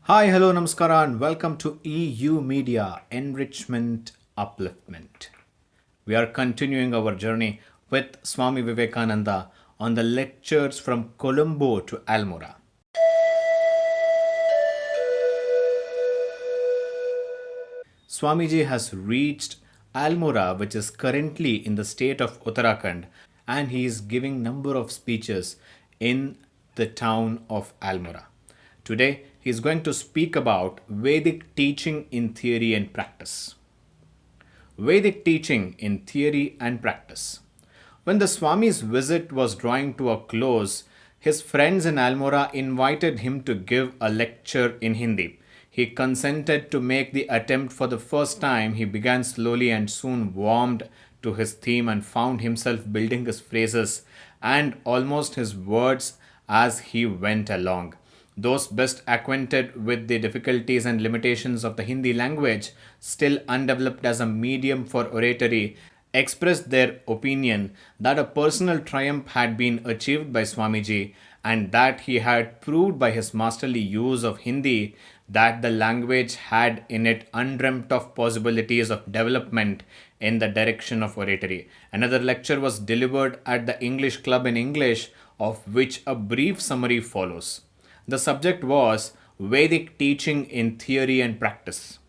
Hi, hello, namaskara, and welcome to EU Media Enrichment Upliftment. We are continuing our journey with Swami Vivekananda on the lectures from Colombo to Almora. Swamiji has reached Almora, which is currently in the state of Uttarakhand, and he is giving number of speeches in the town of Almora. Today, he is going to speak about Vedic teaching in theory and practice. Vedic teaching in theory and practice. When the Swami's visit was drawing to a close, his friends in Almora invited him to give a lecture in Hindi. He consented to make the attempt for the first time. He began slowly and soon warmed to his theme and found himself building his phrases and almost his words as he went along. Those best acquainted with the difficulties and limitations of the Hindi language, still undeveloped as a medium for oratory, expressed their opinion that a personal triumph had been achieved by Swamiji and that he had proved by his masterly use of Hindi that the language had in it undreamt of possibilities of development in the direction of oratory. Another lecture was delivered at the English Club in English, of which a brief summary follows. The subject was Vedic teaching in theory and practice.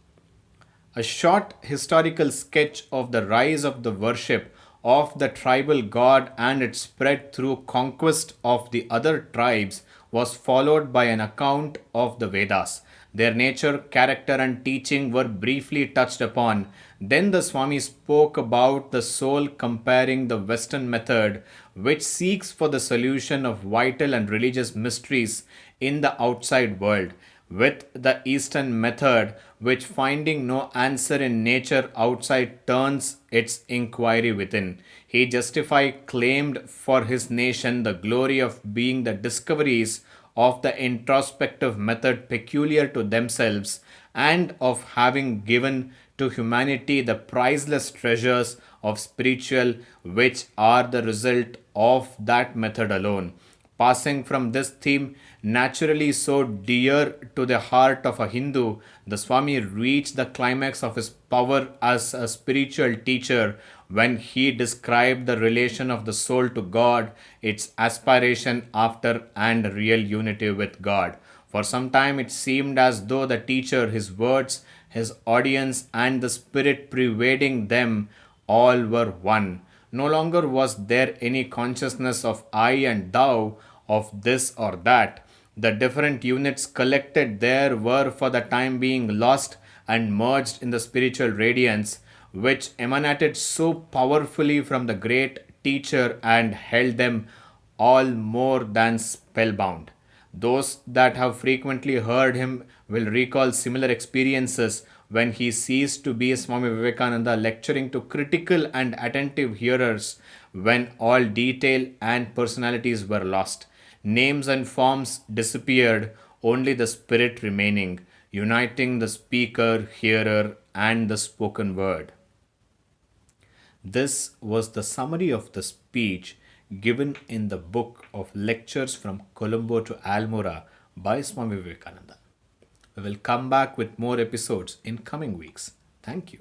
A short historical sketch of the rise of the worship of the tribal god and its spread through conquest of the other tribes was followed by an account of the Vedas. Their nature, character, and teaching were briefly touched upon. Then the Swami spoke about the soul, comparing the Western method, which seeks for the solution of vital and religious mysteries in the outside world, with the Eastern method, which finding no answer in nature outside turns its inquiry within. He justified claimed for his nation the glory of being the discoveries of the introspective method peculiar to themselves and of having given to humanity the priceless treasures of spiritual which are the result of that method alone. Passing from this theme, naturally so dear to the heart of a Hindu, the Swami reached the climax of his power as a spiritual teacher when he described the relation of the soul to God, its aspiration after and real unity with God. For some time it seemed as though the teacher, his words, his audience, and the spirit pervading them all were one. No longer was there any consciousness of I and thou, of this or that. The different units collected there were for the time being lost and merged in the spiritual radiance which emanated so powerfully from the great teacher and held them all more than spellbound. Those that have frequently heard him will recall similar experiences when he ceased to be Swami Vivekananda lecturing to critical and attentive hearers when all detail and personalities were lost. Names and forms disappeared, only the spirit remaining, uniting the speaker, hearer, and the spoken word. This was the summary of the speech given in the book of Lectures from Colombo to Almora by Swami Vivekananda. We will come back with more episodes in coming weeks. Thank you.